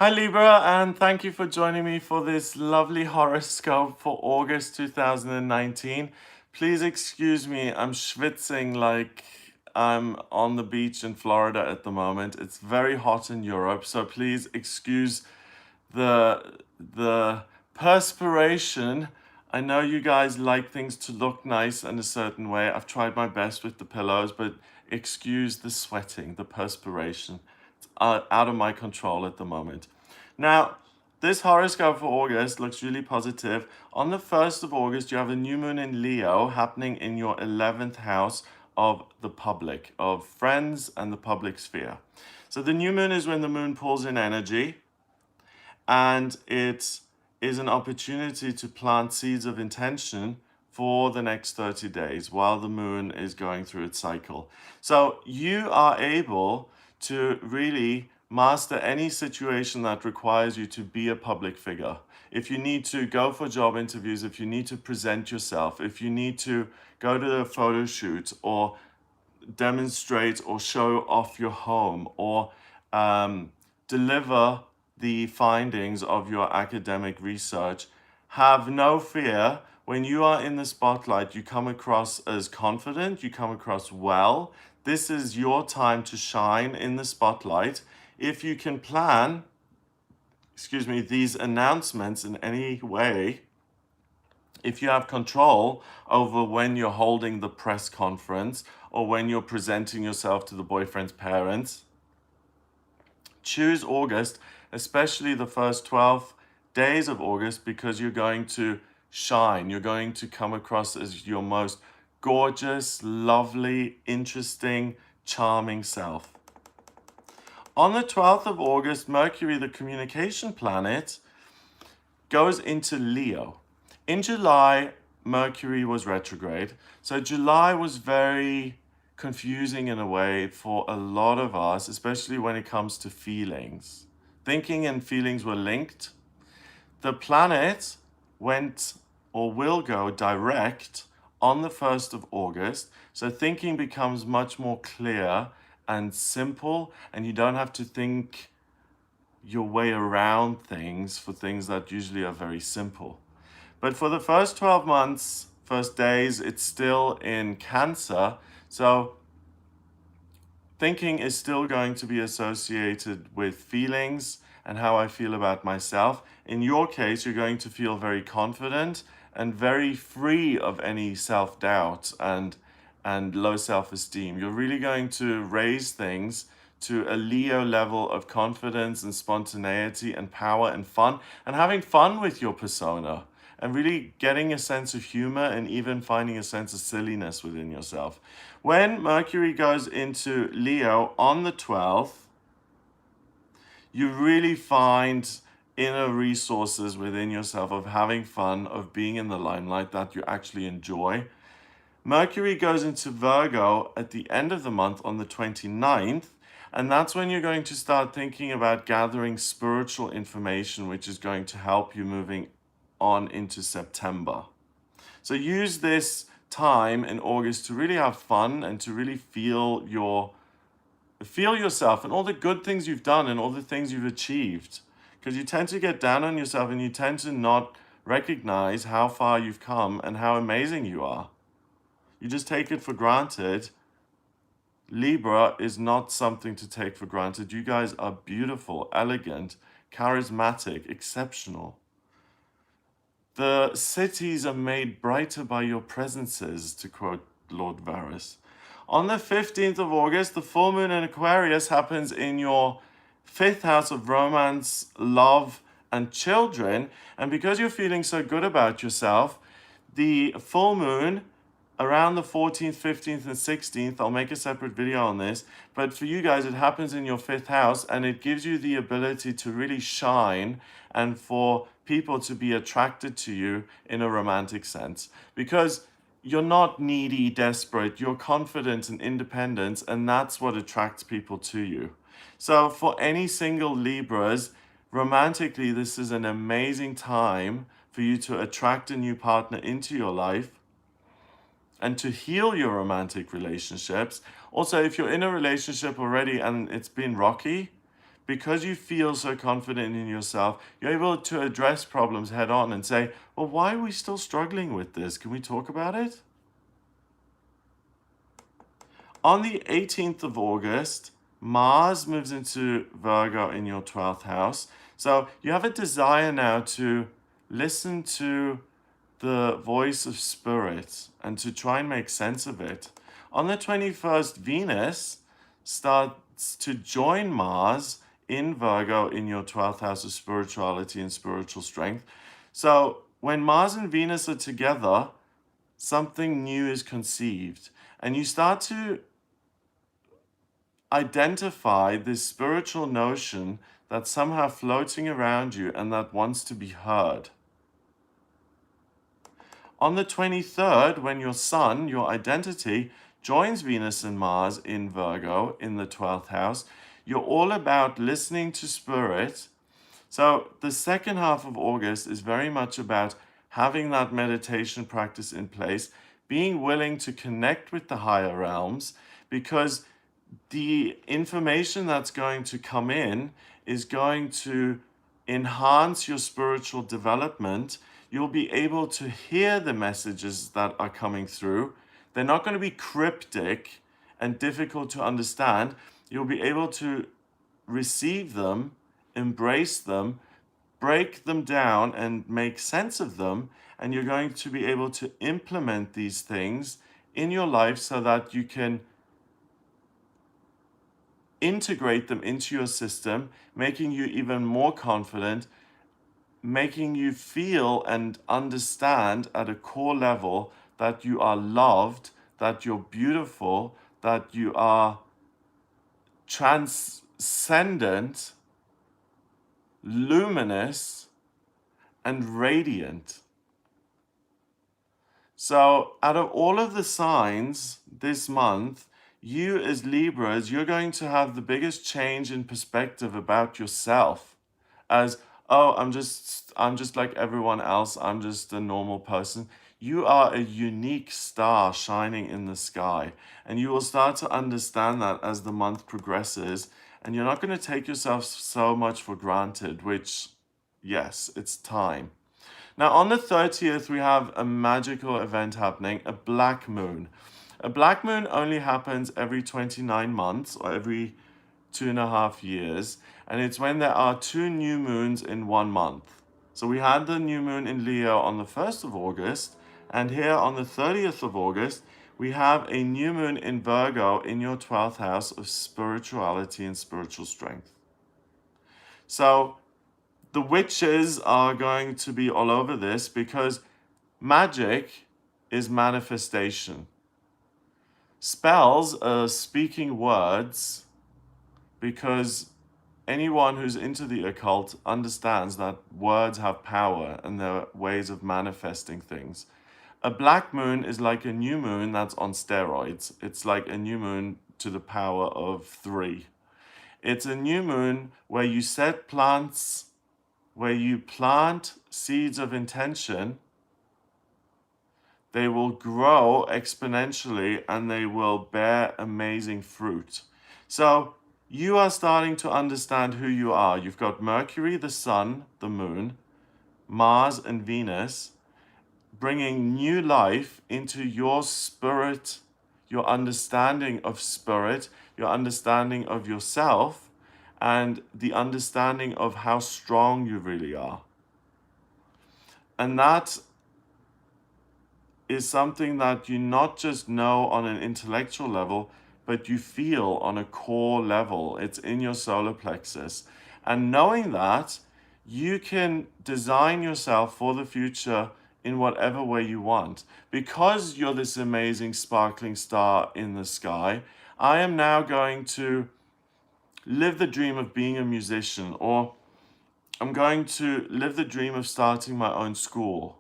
Hi Libra, and thank you for joining me for this lovely horoscope for August 2019. Please excuse me, I'm schwitzing like I'm on the beach in Florida at the moment. It's very hot in Europe, so please excuse the perspiration. I know you guys like things to look nice in a certain way. I've tried my best with the pillows, but excuse the sweating, the perspiration. It's out of my control at the moment. Now, this horoscope for August looks really positive. On the 1st of August, you have a new moon in Leo happening in your 11th house of the public, of friends and the public sphere. So the new moon is when the moon pulls in energy, and it is an opportunity to plant seeds of intention for the next 30 days while the moon is going through its cycle. So you are able to really master any situation that requires you to be a public figure. If you need to go for job interviews, if you need to present yourself, if you need to go to a photo shoot or demonstrate or show off your home or deliver the findings of your academic research, have no fear. When you are in the spotlight, you come across as confident, you come across well. This is your time to shine in the spotlight. If you can plan, these announcements in any way, if you have control over when you're holding the press conference or when you're presenting yourself to the boyfriend's parents, choose August, especially the first 12 days of August, because you're going to shine. You're going to come across as your most gorgeous, lovely, interesting, charming self. On the 12th of August, Mercury, the communication planet, goes into Leo. In July, Mercury was retrograde. So July was very confusing in a way for a lot of us, especially when it comes to feelings. Thinking and feelings were linked. The planet went or will go direct on the 1st of August. So thinking becomes much more clear and simple, and you don't have to think your way around things for things that usually are very simple. But for the first 12 months, first days, it's still in Cancer. So thinking is still going to be associated with feelings and how I feel about myself. In your case, you're going to feel very confident and very free of any self-doubt and low self-esteem. You're really going to raise things to a Leo level of confidence and spontaneity and power and fun, and having fun with your persona, and really getting a sense of humor and even finding a sense of silliness within yourself. When Mercury goes into Leo on the 12th, you really find inner resources within yourself of having fun, of being in the limelight that you actually enjoy. Mercury goes into Virgo at the end of the month on the 29th, and that's when you're going to start thinking about gathering spiritual information, which is going to help you moving on into September. So use this time in August to really have fun and to really feel yourself and all the good things you've done and all the things you've achieved. Because you tend to get down on yourself and you tend to not recognize how far you've come and how amazing you are. You just take it for granted. Libra is not something to take for granted. You guys are beautiful, elegant, charismatic, exceptional. The cities are made brighter by your presences, to quote Lord Varys. On the 15th of August, the full moon in Aquarius happens in your 5th house of romance, love, and children. And because you're feeling so good about yourself, the full moon around the 14th, 15th, and 16th, I'll make a separate video on this, but for you guys, it happens in your 5th house, and it gives you the ability to really shine and for people to be attracted to you in a romantic sense. Because you're not needy, desperate, you're confident and independent, and that's what attracts people to you. So for any single Libras, romantically, this is an amazing time for you to attract a new partner into your life and to heal your romantic relationships. Also, if you're in a relationship already and it's been rocky, because you feel so confident in yourself, you're able to address problems head on and say, well, why are we still struggling with this? Can we talk about it? On the 18th of August, Mars moves into Virgo in your 12th house. So you have a desire now to listen to the voice of spirit and to try and make sense of it. On the 21st, Venus starts to join Mars in Virgo in your 12th house of spirituality and spiritual strength. So when Mars and Venus are together, something new is conceived, and you start to identify this spiritual notion that's somehow floating around you and that wants to be heard. On the 23rd, when your sun, your identity, joins Venus and Mars in Virgo in the 12th house, you're all about listening to spirit. So the second half of August is very much about having that meditation practice in place, being willing to connect with the higher realms, because the information that's going to come in is going to enhance your spiritual development. You'll be able to hear the messages that are coming through. They're not going to be cryptic and difficult to understand. You'll be able to receive them, embrace them, break them down, and make sense of them. And you're going to be able to implement these things in your life so that you can integrate them into your system, making you even more confident, making you feel and understand at a core level that you are loved, that you're beautiful, that you are transcendent, luminous, and radiant. So out of all of the signs this month, you as Libras, you're going to have the biggest change in perspective about yourself as, oh, I'm just like everyone else. I'm just a normal person. You are a unique star shining in the sky, and you will start to understand that as the month progresses, and you're not going to take yourself so much for granted, which, yes, it's time. Now, on the 30th, we have a magical event happening, a black moon. A black moon only happens every 29 months or every 2.5 years, and it's when there are 2 new moons in 1 month. So we had the new moon in Leo on the 1st of August, and here on the 30th of August, we have a new moon in Virgo in your 12th house of spirituality and spiritual strength. So the witches are going to be all over this because magic is manifestation. Spells are speaking words because anyone who's into the occult understands that words have power and there are ways of manifesting things. A black moon is like a new moon that's on steroids. It's like a new moon to the power of 3. It's a new moon where you set plants, where you plant seeds of intention. They will grow exponentially and they will bear amazing fruit. So you are starting to understand who you are. You've got Mercury, the sun, the moon, Mars and Venus, bringing new life into your spirit, your understanding of spirit, your understanding of yourself, and the understanding of how strong you really are. And that is something that you not just know on an intellectual level, but you feel on a core level. It's in your solar plexus. And knowing that, you can design yourself for the future in whatever way you want. Because you're this amazing sparkling star in the sky, I am now going to live the dream of being a musician, or I'm going to live the dream of starting my own school.